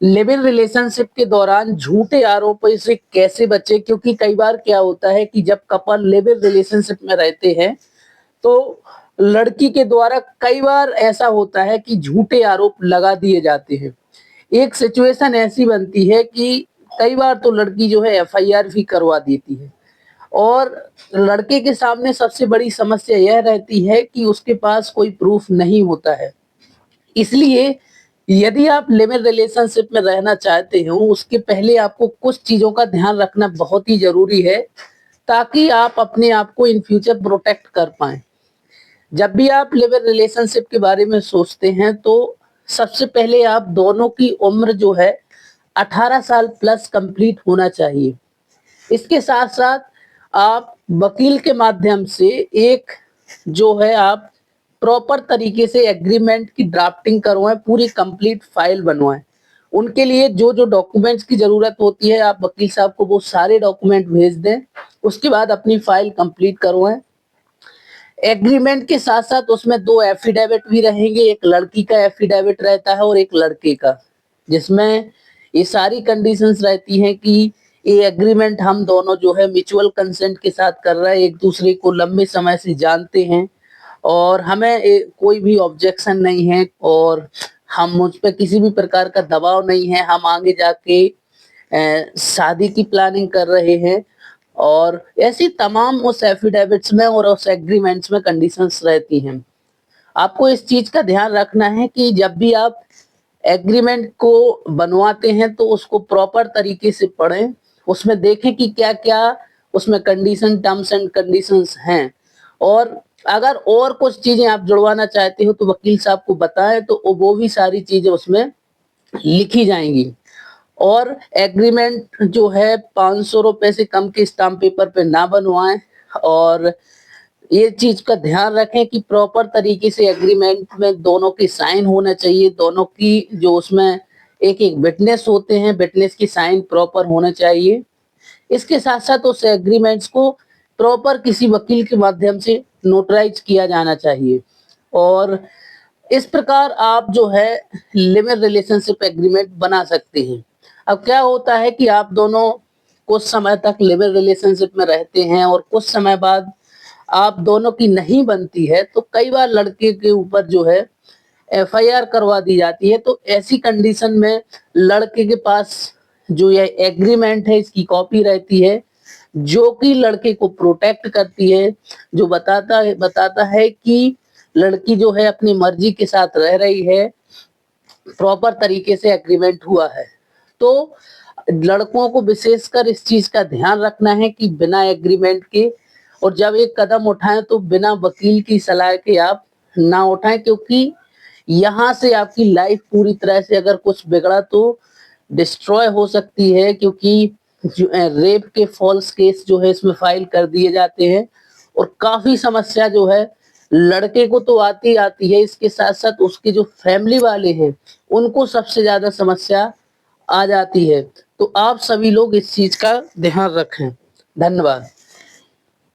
Live in relationship के दौरान झूठे आरोपों से कैसे बचें? क्योंकि कई बार क्या होता है कि जब कपल लिव इन रिलेशनशिप में रहते हैं, तो लड़की के द्वारा कई बार ऐसा होता है कि झूठे आरोप लगा दिए जाते हैं। एक सिचुएशन ऐसी बनती है कि कई बार तो लड़की जो है एफआईआर भी करवा देती है और लड़के के सामने सबसे बड़ी समस्या यह रहती है कि उसके पास कोई प्रूफ नहीं होता है। इसलिए यदि आप लिव इन रिलेशनशिप में रहना चाहते हो, उसके पहले आपको कुछ चीज़ों का ध्यान रखना बहुत ही ज़रूरी है, ताकि आप अपने आप को इन फ्यूचर प्रोटेक्ट कर पाएँ। जब भी आप लिव इन रिलेशनशिप के बारे में सोचते हैं, तो सबसे पहले आप दोनों की उम्र जो है 18 साल प्लस कंप्लीट होना चाहिए। इसके साथ-साथ आप वकील के माध्यम से एक जो है आप प्रॉपर तरीके से एग्रीमेंट की ड्राफ्टिंग करवाएँ, पूरी कंप्लीट फाइल बनवाएँ। उनके लिए जो-जो डॉक्यूमेंट्स की ज़रूरत होती है, आप वकील साहब को वो सारे डॉक्यूमेंट भेज दें। उसके बाद अपनी फाइल कंप्लीट करवाएँ। एग्रीमेंट के साथ-साथ उसमें 2 एफिडेविट भी रहेंगे, एक लड़की का एफिडेविट रहता है और एक लड़के का, जिसमें ये सारी कंडीशंस रहती हैं कि ये एग्रीमेंट हम दोनों जो है म्यूचुअल कंसेंट के साथ कर रहे हैं, एक-दूसरे को लंबे समय से जानते हैं और हमें कोई भी ऑब्जेक्शन नहीं है और हम मुझ पे किसी भी प्रकार का दबाव नहीं है, हम आगे जाके शादी की प्लानिंग कर रहे हैं और ऐसी तमाम उस एफिडेविट्स में और उस एग्रीमेंट्स में कंडीशंस रहती हैं। आपको इस चीज़ का ध्यान रखना है कि जब भी आप एग्रीमेंट को बनवाते हैं तो उसको प्रॉपर तरीके से पढ़ें, उसमें देखें कि क्या-क्या उसमें कंडीशन टर्म्स एंड कंडीशंस हैं और अगर और कुछ चीज़ें आप जुड़वाना चाहते हो तो वकील साहब को बताएँ तो वो भी सारी चीज़ें उसमें लिखी जाएँगी। और एग्रीमेंट जो है ₹500 से कम के स्टाम्प पेपर पे ना बनवाएँ और ये चीज़ का ध्यान रखें कि प्रॉपर तरीके से एग्रीमेंट में दोनों की साइन होना चाहिए, दोनों की जो उसमें एक-एक विटनेस होते हैं, विटनेस की साइन प्रॉपर होना चाहिए। इसके साथ-साथ उस एग्रीमेंट्स को प्रॉपर किसी वकील के माध्यम से नोटराइज़ किया जाना चाहिए और इस प्रकार आप जो है लिव इन रिलेशनशिप एग्रीमेंट बना सकते हैं। अब क्या होता है कि आप दोनों कुछ समय तक लिव इन रिलेशनशिप में रहते हैं और कुछ समय बाद आप दोनों की नहीं बनती है, तो कई बार लड़के के ऊपर जो है एफआईआर करवा दी जाती है। तो ऐसी कंडीशन में लड़के के पास जो ये एग्रीमेंट है इसकी कॉपी रहती है, जो कि लड़के को प्रोटेक्ट करती है, जो बताता है कि लड़की जो है अपनी मर्ज़ी के साथ रह रही है, प्रॉपर तरीके से एग्रीमेंट हुआ है। तो लड़कों को विशेषकर इस चीज़ का ध्यान रखना है कि बिना एग्रीमेंट के और जब एक कदम उठाएँ तो बिना वकील की सलाह के आप ना उठाएँ क्योंकि यहाँ से आपकी लाइफ़ पूरी तरह से अगर कुछ बिगड़ा तो डिस्ट्रॉय हो सकती है क्योंकि रेप के फ़ॉल्स केस जो है इसमें फ़ाइल कर दिए जाते हैं और काफ़ी समस्या जो है लड़के को तो आती ही आती है, इसके साथ-साथ उसके जो फैमिली वाले हैं, उनको सबसे ज़्यादा समस्या आ जाती है। तो आप सभी लोग इस चीज़ का ध्यान रखें। धन्यवाद।